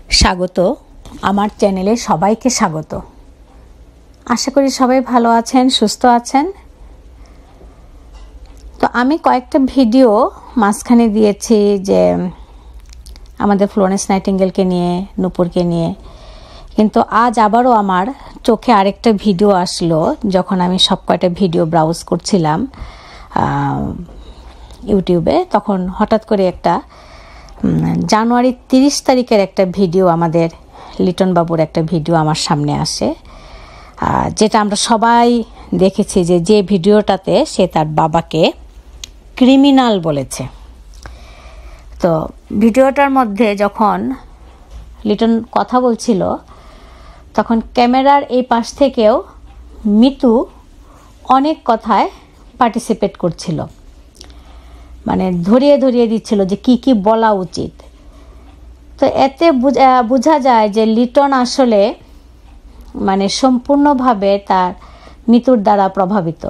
স্বাগত আমার চ্যানেলে সবাইকে স্বাগত। আশা করি সবাই ভালো আছেন, সুস্থ আছেন। তো আমি কয়েকটা ভিডিও মাঝখানে দিয়েছি যে আমাদের ফ্লোরেন্স নাইটিঙ্গেলকে নিয়ে, নূপুরকে নিয়ে, কিন্তু আজ আবারও আমার চোখে আরেকটা ভিডিও আসলো যখন আমি সব কয়টা ভিডিও ব্রাউজ করছিলাম ইউটিউবে। তখন হঠাৎ করে একটা জানুয়ারি 30 তারিখের একটা ভিডিও, আমাদের লিটন বাবুর একটা ভিডিও আমার সামনে আসে, যেটা আমরা সবাই দেখেছি যে ভিডিওটাতে সে তার বাবাকে ক্রিমিনাল বলেছে। তো ভিডিওটার মধ্যে যখন লিটন কথা বলছিল তখন ক্যামেরার এই পাশ থেকেও মিতু অনেক কথায় পার্টিসিপেট করছিল, মানে ধরিয়ে ধরিয়ে দিচ্ছিল যে কি কি বলা উচিত। তো এতে বোঝা যায় যে লিটন আসলে মানে সম্পূর্ণভাবে তার মিতুর দ্বারা প্রভাবিত।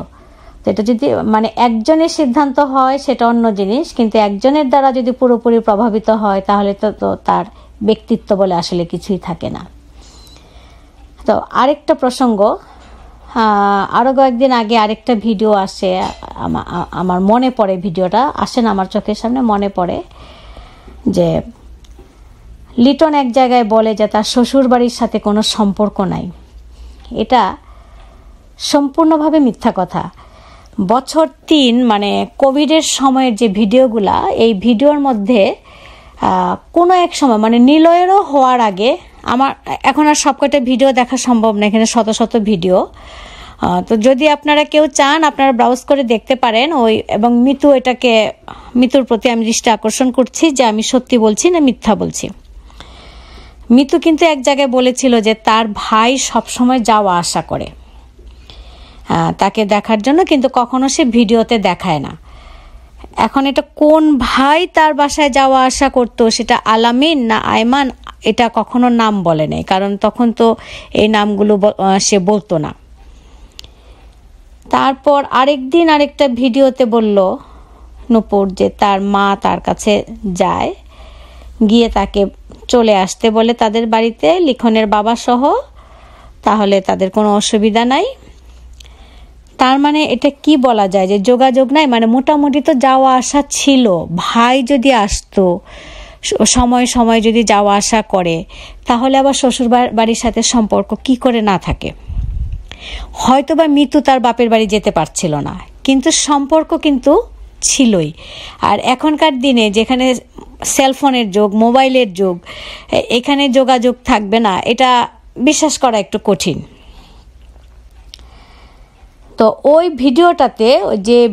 তো এটা যদি মানে একজনের সিদ্ধান্ত হয় সেটা অন্য জিনিস, কিন্তু একজনের দ্বারা যদি পুরোপুরি প্রভাবিত হয় তাহলে তো তার ব্যক্তিত্ব বলে আসলে কিছুই থাকে না। তো আরেকটা প্রসঙ্গ, আরও কয়েকদিন আগে আরেকটা ভিডিও আসে, আমার মনে পড়ে, ভিডিওটা আসে না আমার চোখের সামনে, মনে পড়ে যে লিটন এক জায়গায় বলে যে তার শ্বশুর বাড়ির সাথে কোনো সম্পর্ক নাই। এটা সম্পূর্ণভাবে মিথ্যা কথা। বছর 3 মানে কোভিডের সময়ের যে ভিডিওগুলা, এই ভিডিওর মধ্যে কোনো এক সময় মানে নিলয়েরও হওয়ার আগে, আমার এখন আর সব কয়টা ভিডিও দেখা সম্ভব না, এখানে শত শত ভিডিও। তো যদি আপনারা কেউ চান আপনারা ব্রাউজ করে দেখতে পারেন ওই। এবং মিতুর প্রতি আমি দৃষ্টি আকর্ষণ করছি যে আমি সত্যি বলছি না মিথ্যা বলছি। মিতু কিন্তু এক জায়গায় বলেছিল যে তার ভাই সবসময় যাওয়া আসা করে তাকে দেখার জন্য, কিন্তু কখনো সে ভিডিওতে দেখায় না। এখন এটা কোন ভাই তার বাসায় যাওয়া আসা করতো, সেটা আলামিন না আয়মান, এটা কখনো নাম বলে নাই, কারণ তখন তো এই নামগুলো সে বলতো না। তারপর আরেকদিন আরেকটা ভিডিওতে বলল নূপুর যে তার মা তার কাছে যায়, গিয়ে তাকে চলে আসতে বলে তাদের বাড়িতে, লিখনের বাবা সহ, তাহলে তাদের কোনো অসুবিধা নাই। তার মানে এটা কি বলা যায় যে যোগাযোগ নাই, মানে মোটামুটি তো যাওয়া আসা ছিল। ভাই যদি আসতো সময় সময় যদি যাওয়া আসা করে, তাহলে আবার শ্বশুর বাড়ির সাথে সম্পর্ক কি করে না থাকে। হয়তোবা মিতু তার বাপের বাড়ি যেতে পারছিল না, কিন্তু সম্পর্ক কিন্তু ছিলই। আর এখনকার দিনে যেখানে সেলফোনের যুগ, মোবাইলের যুগ, এখানে যোগাযোগ থাকবে না, এটা বিশ্বাস করা একটু কঠিন। তো ওই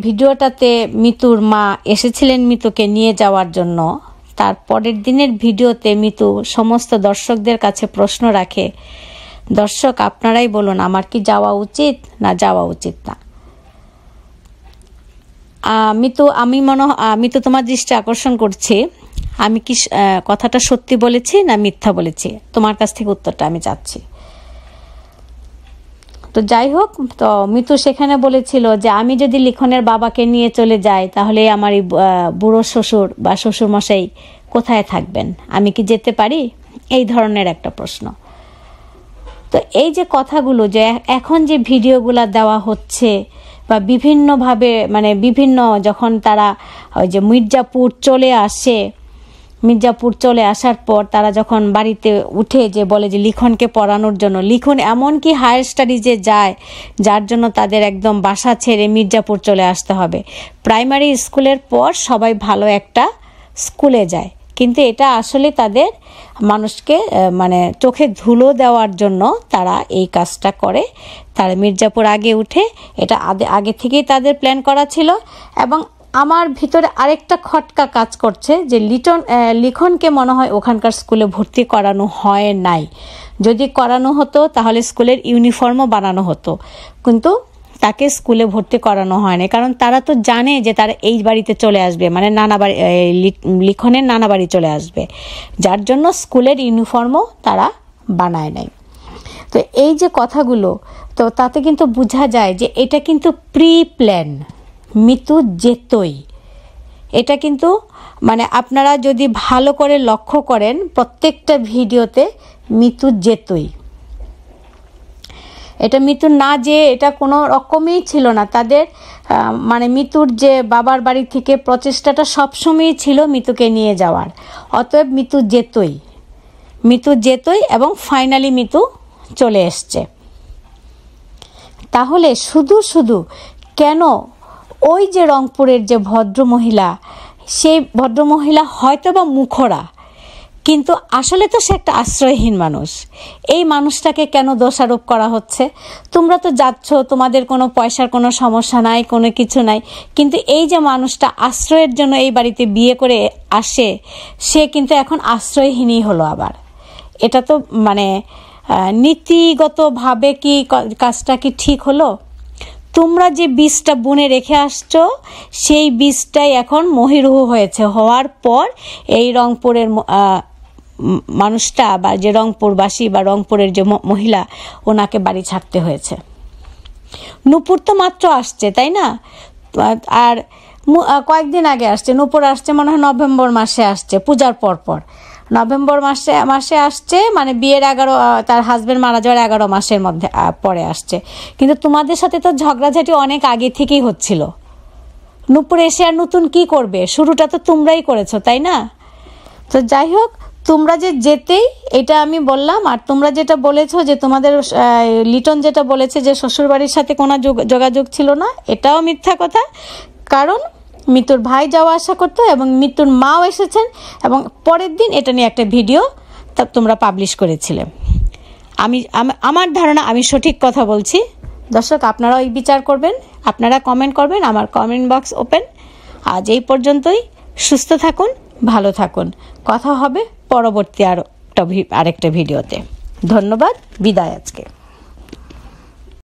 ভিডিওটাতে মিতুর মা এসেছিলেন মিতুকে নিয়ে যাওয়ার জন্য, তার পরের দিনের ভিডিওতে মিতু সমস্ত দর্শকদের কাছে প্রশ্ন রাখে, দর্শক আপনারাই বলুন আমার কি যাওয়া উচিত না যাওয়া উচিত না। মিতু তোমার দৃষ্টি আকর্ষণ করছি, আমি কি কথাটা সত্যি বলেছি না মিথ্যা বলেছি, তোমার কাছ থেকে উত্তরটা আমি চাচ্ছি। তো যাই হোক, তো মিতু সেখানে বলেছিল যে আমি যদি লিখনের বাবাকে নিয়ে চলে যাই তাহলে আমার এই বুড়ো শ্বশুর বা শ্বশুর মশাই কোথায় থাকবেন, আমি কি যেতে পারি, এই ধরনের একটা প্রশ্ন। তো এই যে কথাগুলো, যে এখন যে ভিডিওগুলো দেওয়া হচ্ছে বা বিভিন্নভাবে মানে বিভিন্ন, যখন তারা ওই যে মির্জাপুর চলে আসার পর তারা যখন বাড়িতে উঠে যে বলে যে লিখনকে পড়ানোর জন্য, লিখন এমনকি হায়ার স্টাডিজে যায় যার জন্য তাদের একদম বাসা ছেড়ে মির্জাপুর চলে আসতে হবে। প্রাইমারি স্কুলের পর সবাই ভালো একটা স্কুলে যায়, কিন্তু এটা আসলে তাদের মানুষকে মানে চোখে ধুলো দেওয়ার জন্য তারা এই কাজটা করে। তারা মির্জাপুর আগে উঠে, এটা আগে থেকেই তাদের প্ল্যান করা ছিল। এবং আমার ভিতরে আরেকটা খটকা কাজ করছে যে লিখনকে মনে হয় ওখানকার স্কুলে ভর্তি করানো হয় নাই। যদি করানো হতো তাহলে স্কুলের ইউনিফর্মও বানানো হতো, কিন্তু তাকে স্কুলে ভর্তি করানো হয়নি, কারণ তারা তো জানে যে তারা এই বাড়িতে চলে আসবে, মানে লিখনের নানা বাড়ি চলে আসবে, যার জন্য স্কুলের ইউনিফর্মও তারা বানায় নাই। তো এই যে কথাগুলো, তো তাতে কিন্তু বোঝা যায় যে এটা কিন্তু প্রি প্ল্যান, মিতু যেতই, এটা কিন্তু মানে আপনারা যদি ভালো করে লক্ষ্য করেন প্রত্যেকটা ভিডিওতে মিতু যেতই, এটা মিতুর না যে এটা কোনো রকমই ছিল না তাদের, মানে মিতুর যে বাবার বাড়ি থেকে প্রচেষ্টাটা সবসময়ই ছিল মিতুকে নিয়ে যাওয়ার। অতএব মিতু যেতই এবং ফাইনালি মিতু চলে এসছে। তাহলে শুধু কেন ওই যে রংপুরের যে ভদ্রমহিলা, সেই ভদ্রমহিলা হয়তো বা মুখরা, কিন্তু আসলে তো সে একটা আশ্রয়হীন মানুষ, এই মানুষটাকে কেন দোষারোপ করা হচ্ছে? তোমরা তো যাচ্ছ, তোমাদের কোনো পয়সার কোনো সমস্যা নাই, কোনো কিছু নাই, কিন্তু এই যে মানুষটা আশ্রয়ের জন্য এই বাড়িতে বিয়ে করে আসে, সে কিন্তু এখন আশ্রয়হীনই হলো আবার। এটা তো মানে নীতিগতভাবে কি কাজটা কি ঠিক হলো? তোমরা যে বীজটা বুনে রেখে আসছো সেই বীজটাই এখন মহিরুহ হয়েছে, হওয়ার পর এই রংপুরের মানুষটা বা যে রংপুরবাসী বা রংপুরের যে মহিলা, ওনাকে বাড়ি ছাড়তে হয়েছে। নূপুর তো মাত্র আসছে, তাই না? আর কয়েকদিন আগে আসছে, নূপুর আসছে মনে হয় নভেম্বর মাসে আসছে, পূজার পর নভেম্বর মাসে আসছে, মানে বিয়ের তার হাজবেন্ড মারা যাওয়ার 11 মাসের মধ্যে পরে আসছে। কিন্তু তোমাদের সাথে তো ঝগড়াঝাটি অনেক আগে থেকেই হচ্ছিল। নূপুর এসে আর নতুন কি করবে? শুরুটা তো তোমরাই করেছো, তাই না? তো যাই হোক, তোমরা যে যেতেই এটা আমি বললাম। আর তোমরা যেটা বলেছো যে তোমাদের লিটন যেটা বলেছে যে শ্বশুরবাড়ির সাথে কোনো যোগাযোগ ছিল না, এটাও মিথ্যা কথা। কারণ মিতুর ভাই যাওয়া আসা করতো এবং মিতুর মাও এসেছেন এবং পরের দিন এটা নিয়ে একটা ভিডিও তোমরা পাবলিশ করেছিলে। আমার ধারণা আমি সঠিক কথা বলছি। দর্শক, আপনারাও এই বিচার করবেন, আপনারা কমেন্ট করবেন, আমার কমেন্ট বক্স ওপেন। আজ এই পর্যন্তই। সুস্থ থাকুন, ভালো থাকুন। কথা হবে পরবর্তী আরেকটা ভিডিওতে। ধন্যবাদ, বিদায় আজকে।